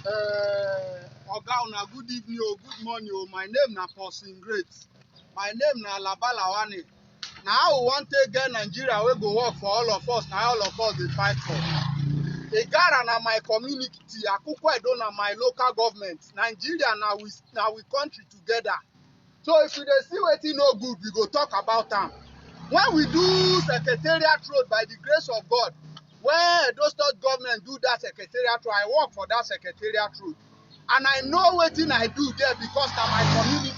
Oga una good evening or good morning. My name na Paulson Great. My name na Labalawani. Now how we want to get Nigeria we go work for all of us. Now all of us dey fight for. Igara na my community, Akukwedo na my local government. Nigeria na we country together. So if we dey see wetin no good, we go talk about am. When we do Secretariat Road by the grace of God, when Edo State government do that Secretariat Road, I work for that Secretariat Road. And I know wetin I do there because na my community.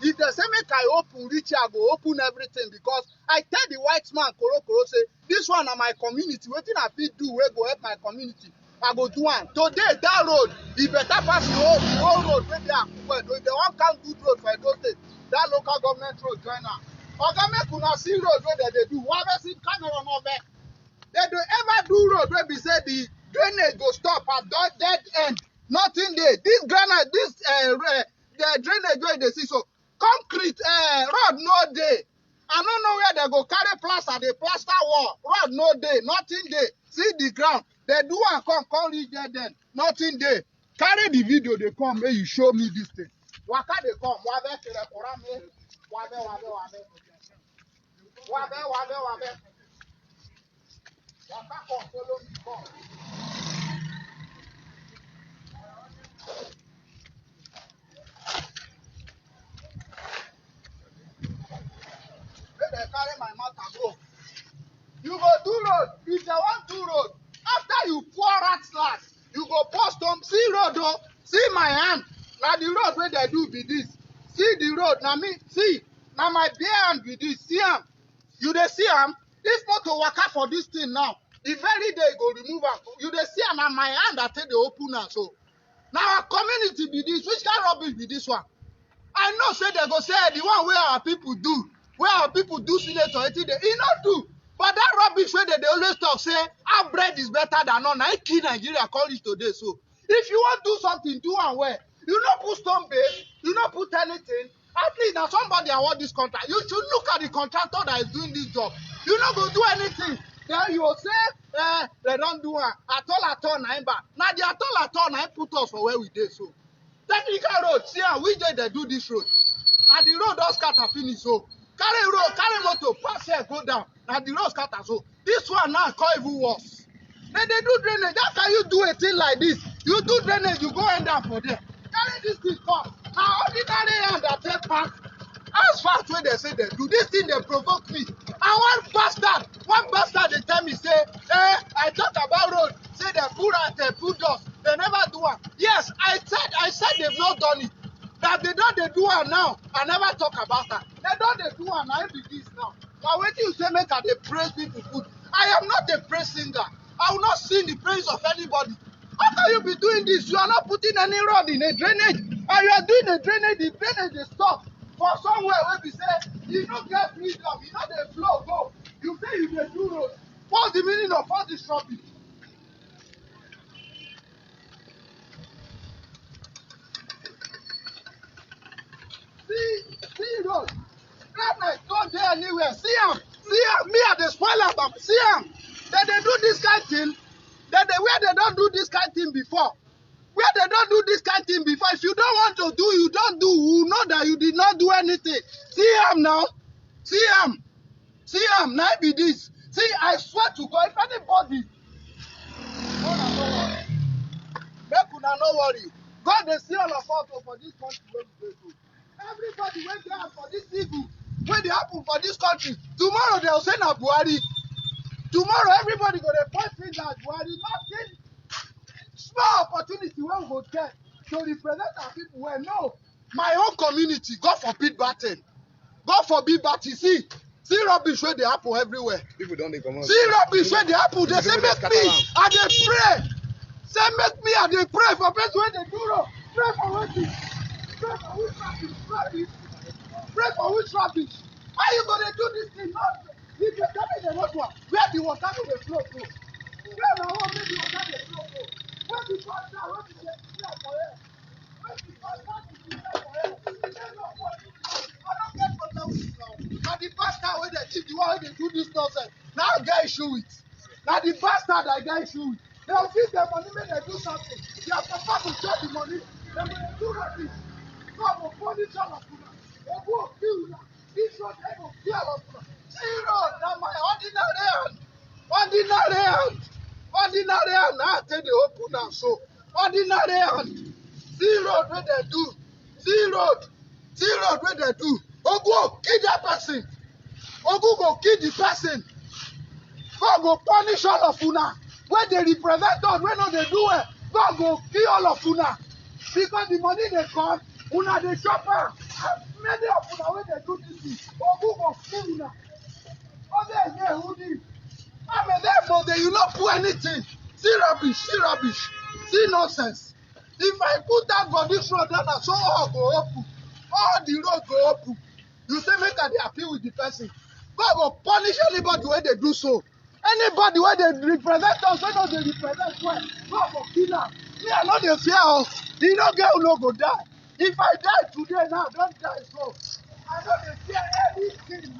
If they say make I open reach, I go open everything because I tell the white man Koro say, this one na my community. Wetin I fit do wey go help my community, I go do am. Today that road, e better pass the whole road wey dey Akukwedo. If they wan count good road for Edo State, that local government road join am. Oga make una see road wey dem dey do. Wabe see camera no vex. They don't ever do road where we say the drainage go stop at dead end. Nothing there. This granite, the drainage where they see so concrete road no day. I don't know where they go carry plaster, they plaster wall. Road no day, nothing there. See the ground. They do and come reach there then. Nothing there. Carry the video, they come, may you show me this thing. Waka they come. Wabe. Waka come, follow me, come. They carry my matter go. You go do road. If they want do road, after you pour rat slash, you go post them. See road though. See my hand. Now the road where they do be this. See the road. Now me see. Now my bare hand be this. See am. You dey see am. This motor waka for this thing now. The very day go remove am. You dey see am. Now my hand I take the open now. So now our community be this. Which kind of rubbish be this one? I know say they go say the one where our people do. Where our people do senator, he not do. But that rubbish where they always talk, say, our bread is better than none. I kill Nigeria, call it today. So, if you want to do something, do and where. You not put stone base, you not put anything. At least now somebody award this contract. You should look at the contractor that is doing this job. You not go do anything. Then you will say, they don't do it. At all, now the at all, I put us for where we did. So, technical road, see, which day they do this road. And the road does scatter finish. So, carry motor, pass here, go down. And the road scatter. So this one now call even worse. Then they do drainage. How can you do a thing like this? You do drainage, you go end up for there. Carry this thing come. Now ordinary hand that take pass. As fast when they say they do this thing, they provoke me. And one bastard they tell me say, I talk about road. Say they put dust. They never do it. Yes, I said they've not done it. That they do it now. I never talk about that. They do it now. It be this now. Now when you say make they praise people good, I am not a praise singer. I will not sing the praise of anybody. How can you be doing this? You are not putting any road in a drainage. And you are doing a drainage, the drainage is stopped. For somewhere where we say, you don't get freedom, you know the flow go. You say you can do road. What's the meaning of all this rubbish? See road. Granite don't there anywhere. See am. Me at the spoiler bomb. See am. They do this kind of thing. Where they don't do this kind of thing before. Where they don't do this kind of thing before. If you don't want to do, you don't do. You know that you did not do anything. See am now. See am. Now be this. See, I swear to God, if anybody, make una no worry. God they see all of us for this country where we go to. Everybody went there for this evil. When they happen for this country, tomorrow they'll say na Buhari. Tomorrow everybody gonna point finger at Buhari. Nothing small opportunity when we go get to represent our people. Well, no, my own community. God forbid battle. God forbid battle. See rubbish where they happen everywhere. People don't come out. See rubbish where they happen. They say make me, I dey pray. Say make me, I dey pray for person where they do wrong. Pray for wetin? Pray for which rubbish? Pray for which rubbish? How you gonna do this thing? Not if you tell me the road one, where the water will flow through. Where na one make the water dey flow through. Where the pastor, where the clear for here? Where the pastor is clear for here? I don't get problem with this now. Now the pastor where they teach the one where they do this nonsense. Now I get issue with. Now the bastard I get issue with. They'll give them money when they do something. They are supposed to wey dey open am so. Ordinary hand. See road wey dem do. See road wey dem do. Ogun go kill that person. Ogun go kill the person. God go punish all of una. When they represent us, when no dey do well, God go kill all of una. Because the money dey come, una dey chop am. Many of una wey dey do this thing, Ogun go kill una. Others dey who dey. You no put anything. See rubbish, see nonsense. If I put that for this road, then so all go open. All the road go open. You say make I dey happy with the person. God go punish anybody wey dey do so. Anybody wey dey represent us, wey no dey represent well, God go kill am. Me, I no dey fear o. E no get who no go die. If I die today now, I don die so. I no dey fear anything.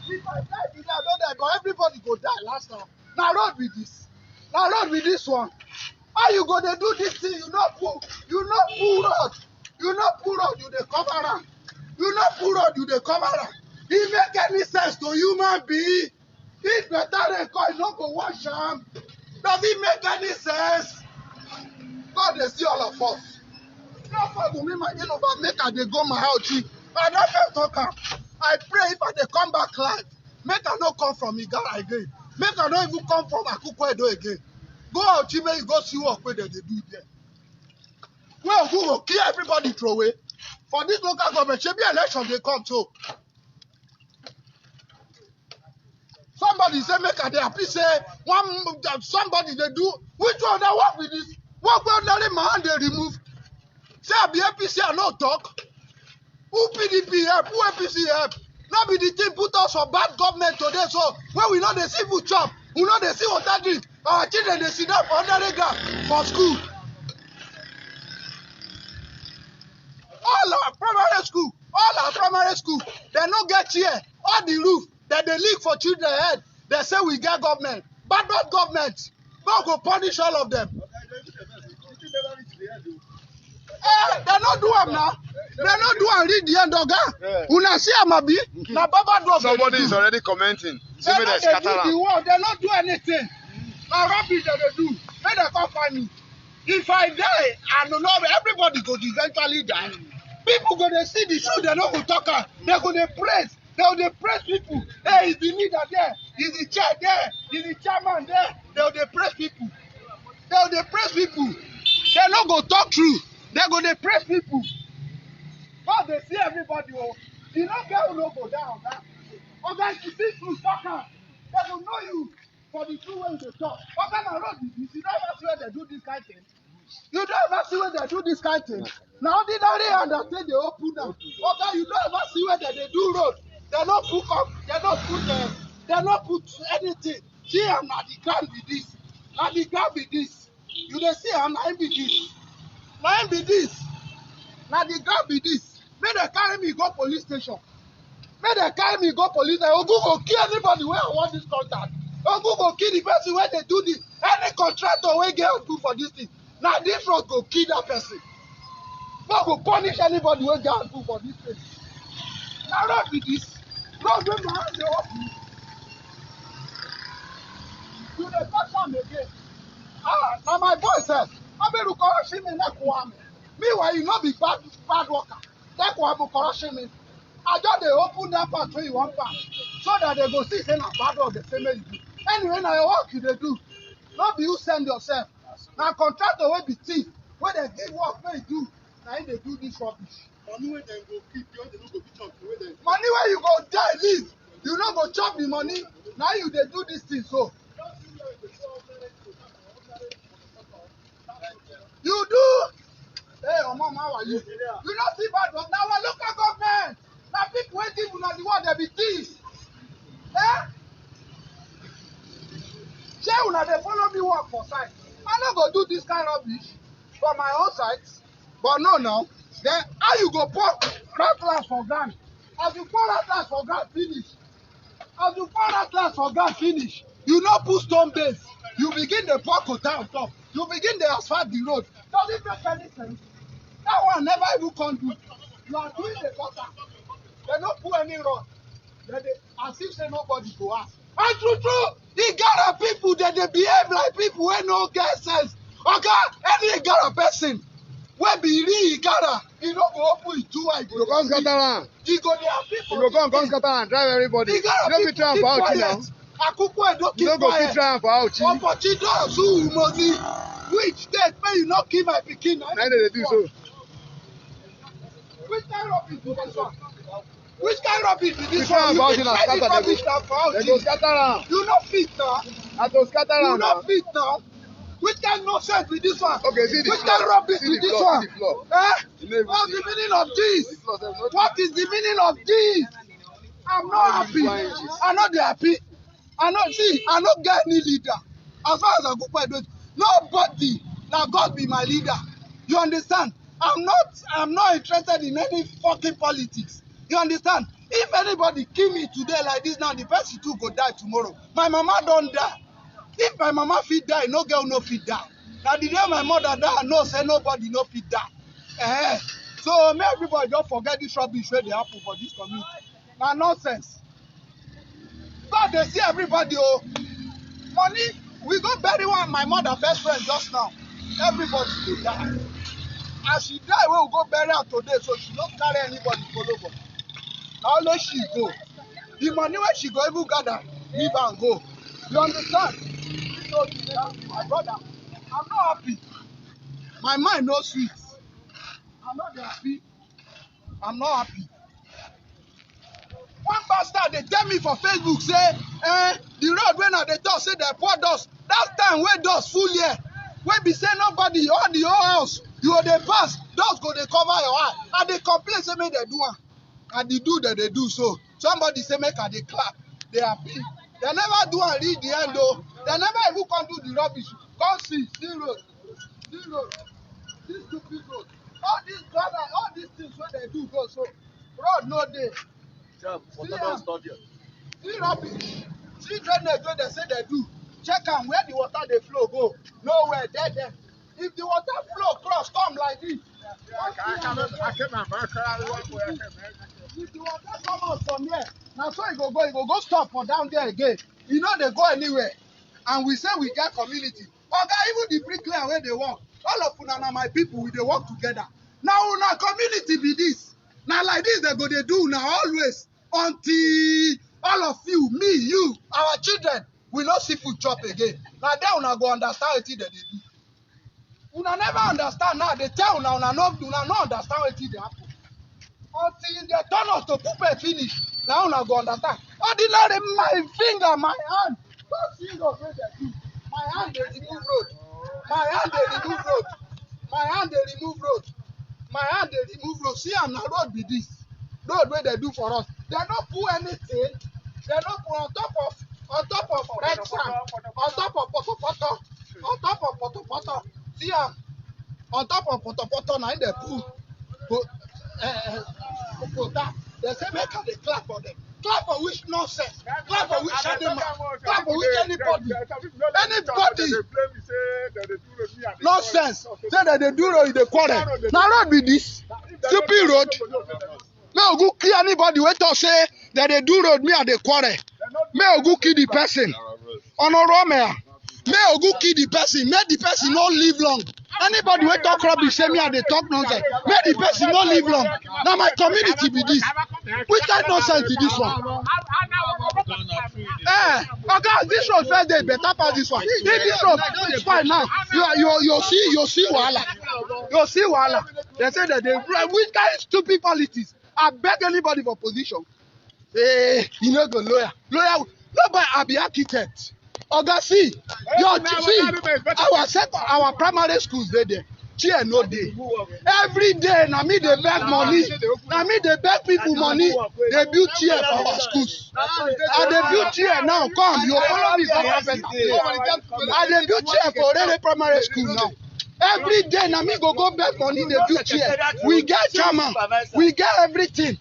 If I die today, I don die, but everybody go die last time. Na road be this. Na road be this one. How you go dey do this thing? You no pull road. You dey cover am. You no pull road, you dey cover am. E make any sense to human being? If better rain come, you no go wash am. Does it make any sense? God dey see all of us. No for me, my over make I dey go my house. I don first talk am. I pray if I dey come back live, make I no come from Igala again. Make I no even come from Akukwedo again. Go out, make you go see what wey dem dey do there. Well, who go kill everybody throw away? For this local government, shebi election dey come so. Somebody say make I dey happy say somebody dey do. Which one dey work with this? Work wey ordinary man dey remove. Say I be APC, I no talk. Who PDP help? Who APC help? No be the thing put us for bad government today. So when we know dey see food chop, we know dey see water drink. Our children dey sit down for ordinary ground for school. All our primary school, they no get chair. All the roof that they leak for children head. They say we get government. Bad government. God go punish all of them. They no do am now. They no do am read the end, oga. Una see am abi? Na baba do. Somebody is already commenting. They no do the work. They no do anything. Na rubbish they do. Make they come find me. If I die, I don't know, everybody go eventually die. People go to see the show, they no go talk am. They go to praise. They go to praise people. Hey, is the leader there? Is the chair there? Is the chairman there? They go to praise people. They go to praise people. They no go talk true. They go to praise people. God, they see everybody. Oh, you no get who no go down. Okay, you see truth, talk am. They will know you for the true way they talk. What kind of road is this? You don't ever see where they do this kind of thing. You don't ever see where they do this kind of thing. Now, ordinary hand that say they open them. Okay, you don't ever see where they do road. They not put up. They not put anything. See, I'm not the ground with this. Not the ground with this. You dey see, I'm not be this. Not be this. Not the ground with this. May they carry me go police station. May they carry me go police station. Ogun go kill anybody where I want this contract. Ogun go kill the person where they do this. Any contractor wey get good for this thing. Now this road go kill that person. God go punish anybody wey get good for this thing. Now road be this. Road wey my hand dey open. You dey touch am again. Now my boy sef. Aberu corruption me nekwame. Meanwhile, you no be bad worker. Nekwame corruption me. I just dey open that part wey you wan pass so that they go see say na bad work dey say make you do. Anyway, na your work you dey do. No be you send yourself. Na contractor wey be thief wey dey give work make you do. Na him dey do this rubbish. Money wey dem go keep, you no go fit chop. Money wey you go die leave, you no go chop the money. Na you dey do this thing so. You do. Hey, Omar, how are you? You no see bad work. Na our local government. Na people wey give una the word dey be thieves. Eh? Shey una dey follow me work for side. I no go do this kind of rubbish for my own side. But no now. Then how you go pour cutlass for ground? As you pour cutlass for ground finish. As you pour cutlass for ground finish, you no put stone base. You begin the pour quota on top. You begin the asphalt the road. Does it make any sense? That one never even come do. You are doing the gutter. They don't put any road. As if say nobody go ask. And true, Igara people that they behave like people who no get sense. Okay, any Igara person when be real Igara, he no go open his two eyes. You go come scatter am. He go there people. You go come scatter am, drive everybody. You Igara no fit try am for people out keep now. quiet. Akukwe don't You keep no go fit quiet. try am for out. Opportunity who money. Which state may you not kill my pikin? Na dey do so. Which kind of rubbish be this one? Which kind of rubbish be this You one? try am You for fit out now, carry scatter rubbish down for out. They go scatter am. You no fit now. I go scatter You am no now. fit now. Which kind nonsense be this one? Okay, see the Which floor. kind of rubbish See be the this floor, one? see the floor. You no even What's see. the meaning of this? The floor sef no dey. What is the meaning of this? I'm not happy. I'm not happy. I don't get any leader. As far as I go by nobody. Now God be my leader. You understand? I'm not interested in any fucking politics. You understand? If anybody kill me today like this now, the person too go die tomorrow. My mama don't die. If my mama fit die, no girl no fit die. Now the day my mother die, I know say nobody no fit die. So may everybody just forget this rubbish where they happen for this community. Now nonsense. God they see everybody money. We go bury one my mother best friend just now. Everybody dey die. As she die, we will go bury her today, so she don't carry anybody follow go. Na only she go. The money where she go even gather, leave and go. You understand? So my brother, I'm not happy. My mind no sweet. I'm not happy. I'm not happy. One bastard they tell me for Facebook say, the road when they talk say they pour dust. That time when dust full here, when be say nobody, all the whole house, you go they pass, dust go they cover your eye. And they complain say make they do one. And they do that they do so. Somebody say make they clap. They happy. They never do and read the end though. They never even come do the rubbish. Come see road. This road. This stupid road. All these brother, all these things what they do go so. Road no day. See rubbish. See drainage wey they say they do. Check am where the water they flow go. Nowhere, dead. If the water flow cross come like this. If the water come out from here, now so it go go stop for down there again. You know they go anywhere. And we say we get community. Oga, even the bricklayer where they work. All of una na my people, we they work together. Now una community be this. Now like this they go they do now always. Until all of you, me, you, our children, we not see food chop again. Now then una go understand what they do. Una never understand now. They tell una not understand what they happen. Until they turn us to puppet finish. Now una go understand. Ordinary my finger, my hand. Don't see those way they do. My hand they remove road. My hand they remove road. My hand they remove road. My hand they remove road. See am na road be this. Road where they do for us. They don't put anything. They don't put on top of red sand, on top of poto, on top of poto. See am on top of poto now they put that. They say make they clap for them. Clap for which nonsense? Clap for which animal? Clap for which anybody? Anybody? Nonsense. Say that they do road in the quarrel. Now road be this. Stupid road. May go kill anybody wey talk say that they do road me at the quarrel. May go kill the person. Honorable may go kill the person. Make the person not live long. Anybody wey talk rubbish say me at the talk nonsense. Make the person not live long. Now my community be this. Which kind of nonsense is this one? Okay, this road first day better pass this one. If this road is fine now, you'll see wahala. You'll see wahala. They say that they which kind of stupid politics. I beg anybody for position. You know go lawyer. Nobody I be architect. Oga see, our primary schools there. Chair no day. Every day na me they beg money. Na me they beg people money. They build chair for our schools. And they build chair now. Come, you follow me for carpenter. And they build chair for Rere primary school now. Every day na me go beg money. They build chair. We get chairman. We get everything.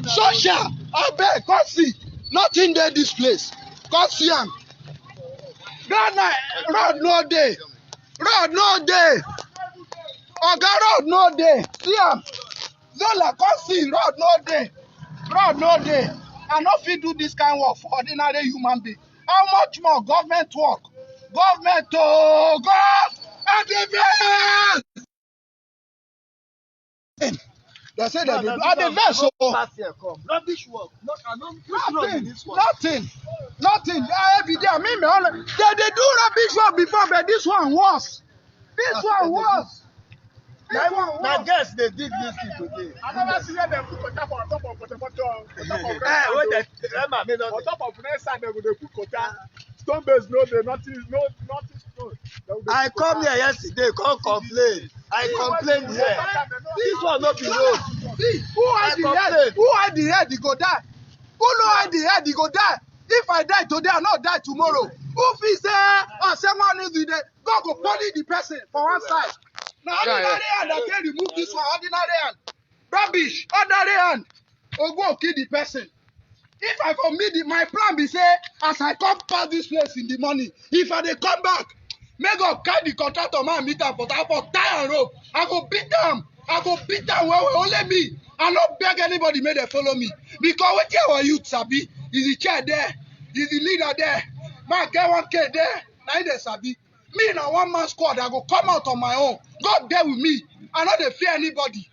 Social. I beg, come see. Nothing there this place. Come see am. Road no day. Road no day. Oga road no day. See am. Zola come see road no day. Road no day. I no fit do this kind work for ordinary human being. How much more government work? Government to go advance. They say they do advance. So Rubbish work. Nothing. Every day, me only. They do rubbish work before, but this one worse. This one worse. Now guess they dig this thing today. I never see where they put kota for on top of on top of next side they go put kota. Stone base no nothing stone. I come here yesterday, come complain. I complain here. This one not be road. See, who had the head, he go die. Who no had the head, he go die. If I die today, I not die tomorrow. Who fit say, someone is the God go punish the person for one side. Now ordinary hand, I can remove this one. Ordinary hand, rubbish. Ordinary hand, or go kill the person. If I commit my plan be say, as I come past this place in the morning, if I dey come back, make God carry the contractor man meet am for tie and rope. I go beat am. Well, only me. I no beg anybody make they follow me. Because wetin our youth sabi is the chair there, is the leader there. Man get 1K there, na him dey sabi. Me na one man squad, I go come out on my own. God there with me. I no dey fear anybody.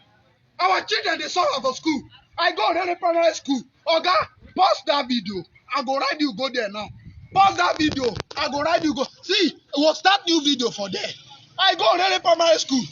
Our children dey suffer for school. I go to primary school. Oga, pause that video. I go ride you go there now. Pause that video. I go ride you go. See, we'll start new video for there. I go to primary school.